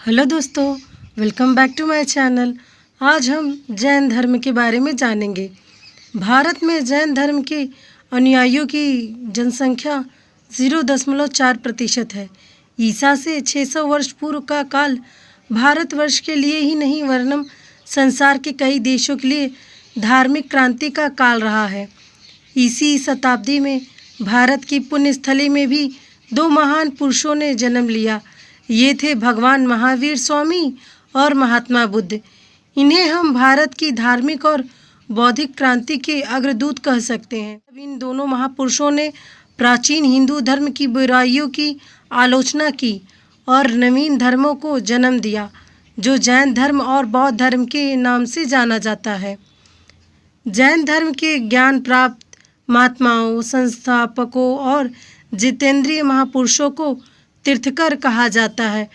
Hello दोस्तों, welcome back to my channel. आज हम जैन धर्म के बारे में जानेंगे। भारत में जैन धर्म के अनुयायियों की जनसंख्या 0.4% है। ईसा से 600 वर्ष पूर्व का काल भारतवर्ष के लिए ही नहीं वरन संसार के कई देशों के लिए धार्मिक क्रांति का काल रहा है। इसी शताब्दी में भारत की पुण्य स्थली में भी दो महान पुरुषों ने जन्म लिया। ये थे भगवान महावीर स्वामी और महात्मा बुद्ध। इन्हें हम भारत की धार्मिक और बौद्धिक क्रांति के अग्रदूत कह सकते हैं। इन दोनों महापुरुषों ने प्राचीन हिंदू धर्म की बुराइयों की आलोचना की और नवीन धर्मों को जन्म दिया, जो जैन धर्म और बौद्ध धर्म के नाम से जाना जाता है। जैन धर्म के ज्ञान प्राप्त महात्माओं, संस्थापकों और जितेंद्रिय महापुरुषों को तीर्थकर कहा जाता है।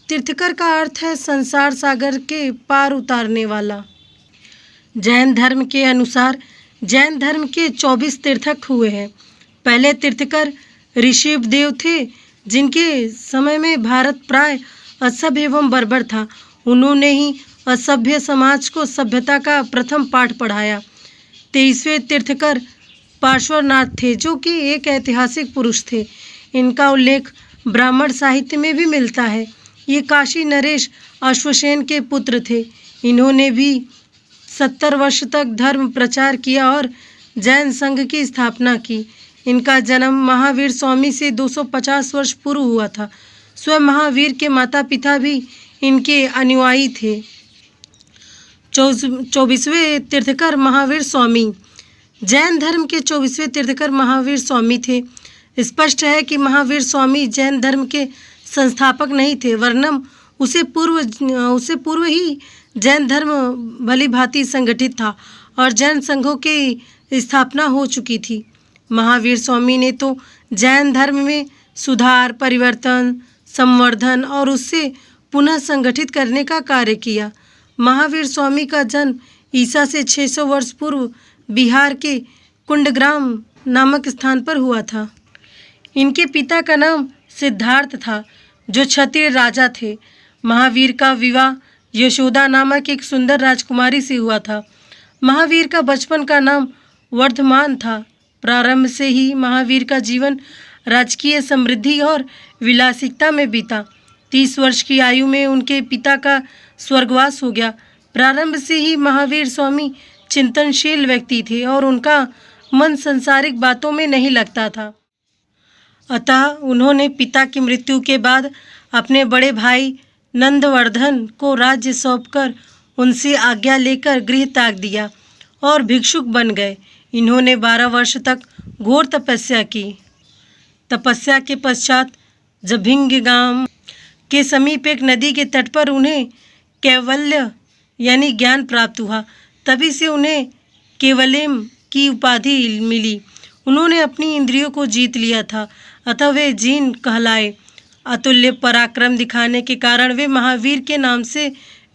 तीर्थकर का अर्थ है संसार सागर के पार उतारने वाला। जैन धर्म के अनुसार जैन धर्म के 24 तीर्थक हुए हैं। पहले तीर्थकर ऋषभदेव थे, जिनके समय में भारत प्राय असभ्य एवं बर्बर था। उन्होंने ही असभ्य समाज को सभ्यता का प्रथम पाठ पढ़ाया। 23वें तीर्थकर पार्श्वनाथ थे, जो कि एक ऐतिहासिक पुरुष थे। इनका उल्लेख ब्राह्मण साहित्य में भी मिलता है। ये काशी नरेश अश्वसेन के पुत्र थे। इन्होंने भी 70 वर्ष तक धर्म प्रचार किया और जैन संघ की स्थापना की। इनका जन्म महावीर स्वामी से 250 वर्ष पूर्व हुआ था। स्वयं महावीर के माता पिता भी इनके अनुयायी थे। 24वें तीर्थकर महावीर स्वामी। जैन धर्म के 24वें तीर्थकर महावीर स्वामी थे। स्पष्ट है कि महावीर स्वामी जैन धर्म के संस्थापक नहीं थे, वरन उसे पूर्व ही जैन धर्म भली भांति संगठित था और जैन संघों की स्थापना हो चुकी थी। महावीर स्वामी ने तो जैन धर्म में सुधार, परिवर्तन, संवर्धन और उससे पुनः संगठित करने का कार्य किया। महावीर स्वामी का जन्म ईसा से 600 वर्ष पूर्व बिहार के कुंडग्राम नामक स्थान पर हुआ था। इनके पिता का नाम सिद्धार्थ था, जो क्षत्रिय राजा थे। महावीर का विवाह यशोदा नामक एक सुंदर राजकुमारी से हुआ था। महावीर का बचपन का नाम वर्धमान था। प्रारंभ से ही महावीर का जीवन राजकीय समृद्धि और विलासिता में बीता। 30 वर्ष की आयु में उनके पिता का स्वर्गवास हो गया। प्रारंभ से ही महावीर स्वामी चिंतनशील व्यक्ति थे और उनका मन सांसारिक बातों में नहीं लगता था। अतः उन्होंने पिता की मृत्यु के बाद अपने बड़े भाई नंदवर्धन को राज्य सौंपकर उनसे आज्ञा लेकर गृह त्याग दिया और भिक्षुक बन गए। इन्होंने 12 वर्ष तक घोर तपस्या की। तपस्या के पश्चात जभिंग गांव के समीप एक नदी के तट पर उन्हें कैवल्य यानी ज्ञान प्राप्त हुआ। तभी से उन्हें केवलेम की उपाधि मिली। उन्होंने अपनी इंद्रियों को जीत लिया था, अतः वे जीन कहलाए। अतुल्य पराक्रम दिखाने के कारण वे महावीर के नाम से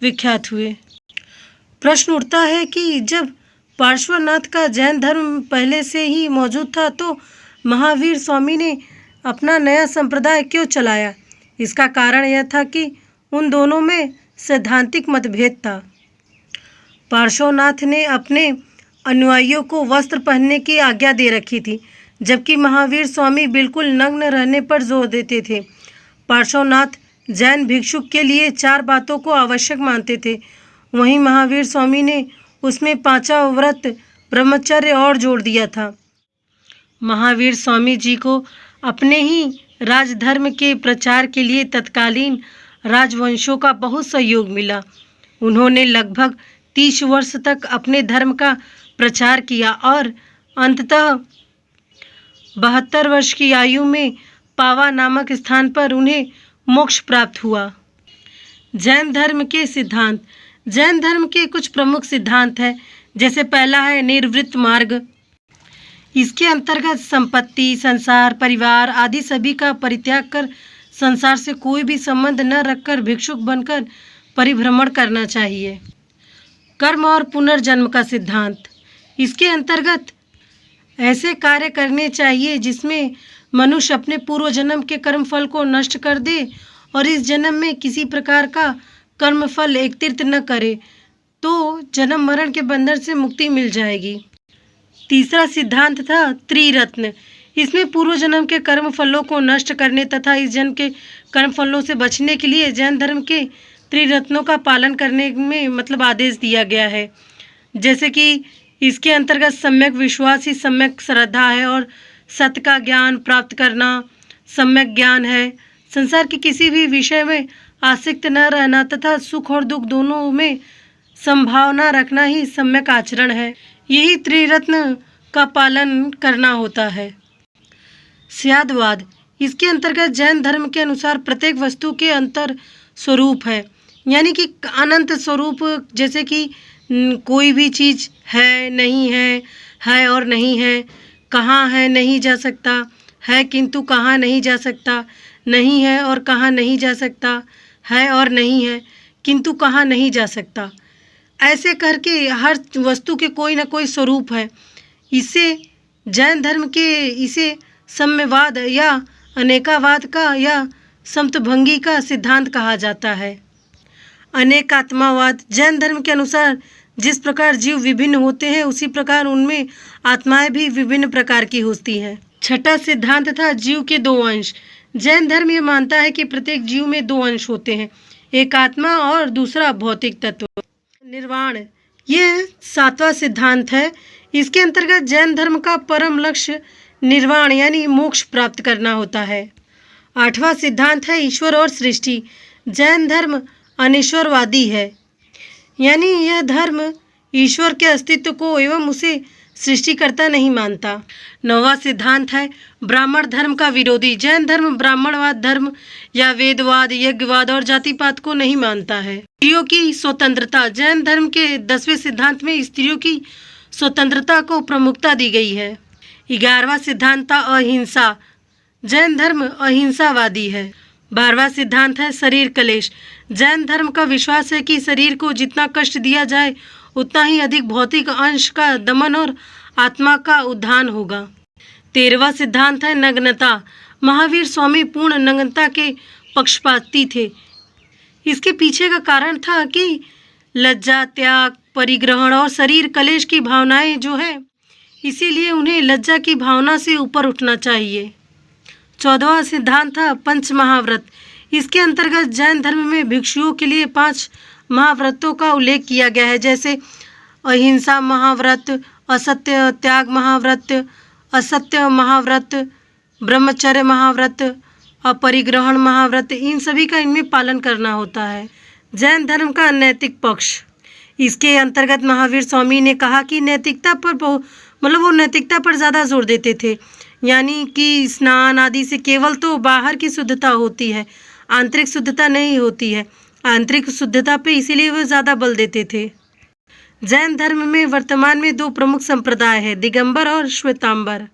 विख्यात हुए। प्रश्न उठता है कि जब पार्श्वनाथ का जैन धर्म पहले से ही मौजूद था, तो महावीर स्वामी ने अपना नया संप्रदाय क्यों चलाया? इसका कारण यह था कि उन दोनों में सैद्धांतिक मतभेद था। पार्श्वनाथ ने अपने अनुयायियों को वस्त्र पहनने की आज्ञा दे रखी थी, जबकि महावीर स्वामी बिल्कुल नग्न रहने पर जोर देते थे। पार्श्वनाथ जैन भिक्षुक के लिए 4 बातों को आवश्यक मानते थे, वहीं महावीर स्वामी ने उसमें 5वां व्रत ब्रह्मचर्य और जोड़ दिया था। महावीर स्वामी जी को अपने ही राजधर्म के प्रचार के लिए तत्कालीन राजवंशों का बहुत सहयोग मिला। उन्होंने लगभग 30 वर्ष तक अपने धर्म का प्रचार किया और अंततः 72 वर्ष की आयु में पावा नामक स्थान पर उन्हें मोक्ष प्राप्त हुआ। जैन धर्म के सिद्धांत। जैन धर्म के कुछ प्रमुख सिद्धांत हैं, जैसे पहला है निर्वृत्त मार्ग। इसके अंतर्गत संपत्ति, संसार, परिवार आदि सभी का परित्याग कर संसार से कोई भी संबंध न रखकर भिक्षुक बनकर परिभ्रमण करना चाहिए। कर्म और पुनर्जन्म का सिद्धांत। इसके अंतर्गत ऐसे कार्य करने चाहिए जिसमें मनुष्य अपने पूर्व जन्म के कर्म फल को नष्ट कर दे और इस जन्म में किसी प्रकार का कर्मफल एकत्रित न करे तो जन्म मरण के बंधन से मुक्ति मिल जाएगी। तीसरा सिद्धांत था त्रिरत्न। इसमें पूर्व जन्म के कर्म फलों को नष्ट करने तथा इस जन्म के कर्म फलों से बचने के लिए जैन धर्म के त्रिरत्नों का पालन करने में आदेश दिया गया है। जैसे कि इसके अंतर्गत सम्यक विश्वास ही सम्यक श्रद्धा है और सत्य का ज्ञान प्राप्त करना सम्यक ज्ञान है। संसार के किसी भी विषय में आसक्त न रहना तथा सुख और दुख दोनों में संभावना रखना ही सम्यक आचरण है। यही त्रिरत्न का पालन करना होता है। स्यादवाद। इसके अंतर्गत जैन धर्म के अनुसार प्रत्येक वस्तु के अंतर स्वरूप है, यानी कि अनंत स्वरूप। जैसे कि कोई भी चीज़ है और नहीं है, कहाँ है नहीं जा सकता, है किंतु कहाँ नहीं जा सकता, नहीं है और कहाँ नहीं जा सकता, है और नहीं है किंतु कहाँ नहीं जा सकता। ऐसे करके हर वस्तु के कोई ना कोई स्वरूप है। इसे जैन धर्म के इसे सम्यवाद या अनेकावाद का या समतभंगी का सिद्धांत कहा जाता है। अनेकात्मावाद। जैन धर्म के अनुसार जिस प्रकार जीव विभिन्न होते हैं उसी प्रकार उनमें आत्माएं भी विभिन्न प्रकार की होती हैं। छठा सिद्धांत था जीव के दो अंश। जैन धर्म ये मानता है कि प्रत्येक जीव में दो अंश होते हैं, एक आत्मा और दूसरा भौतिक तत्व। निर्वाण। ये सातवां सिद्धांत है। इसके अंतर्गत जैन धर्म का परम लक्ष्य निर्वाण यानी मोक्ष प्राप्त करना होता है। आठवां सिद्धांत है ईश्वर और सृष्टि। जैन धर्म अनिश्वरवादी है, यानी यह धर्म ईश्वर के अस्तित्व को एवं उसे सृष्टिकर्ता नहीं मानता। नौवां सिद्धांत है ब्राह्मण धर्म का विरोधी। जैन धर्म ब्राह्मणवाद धर्म या वेदवाद, यज्ञवाद और जातिपात को नहीं मानता है। स्त्रियों की स्वतंत्रता। जैन धर्म के 10वें सिद्धांत में स्त्रियों की स्वतंत्रता को प्रमुखता दी गई है। 11वां सिद्धांत था अहिंसा। जैन धर्म अहिंसावादी है। 12वां सिद्धांत है शरीर कलेश। जैन धर्म का विश्वास है कि शरीर को जितना कष्ट दिया जाए उतना ही अधिक भौतिक अंश का दमन और आत्मा का उद्धान होगा। 13वां सिद्धांत है नग्नता। महावीर स्वामी पूर्ण नग्नता के पक्षपाती थे। इसके पीछे का कारण था कि लज्जा, त्याग, परिग्रहण और शरीर कलेश की भावनाएं जो है, इसीलिए उन्हें लज्जा की भावना से ऊपर उठना चाहिए। 14वां सिद्धांत था पंच महाव्रत। इसके अंतर्गत जैन धर्म में भिक्षुओं के लिए 5 महाव्रतों का उल्लेख किया गया है, जैसे अहिंसा महाव्रत, असत्य त्याग महाव्रत, असत्य महाव्रत, ब्रह्मचर्य महाव्रत, अपरिग्रहण महाव्रत। इन सभी का इनमें पालन करना होता है। जैन धर्म का नैतिक पक्ष। इसके अंतर्गत महावीर स्वामी ने कहा कि नैतिकता पर वो नैतिकता पर ज़्यादा जोर देते थे, यानी कि स्नान आदि से केवल तो बाहर की शुद्धता होती है, आंतरिक शुद्धता नहीं होती है। आंतरिक शुद्धता पे इसीलिए वो ज़्यादा बल देते थे। जैन धर्म में वर्तमान में 2 प्रमुख संप्रदाय है, दिगंबर और श्वेतांबर।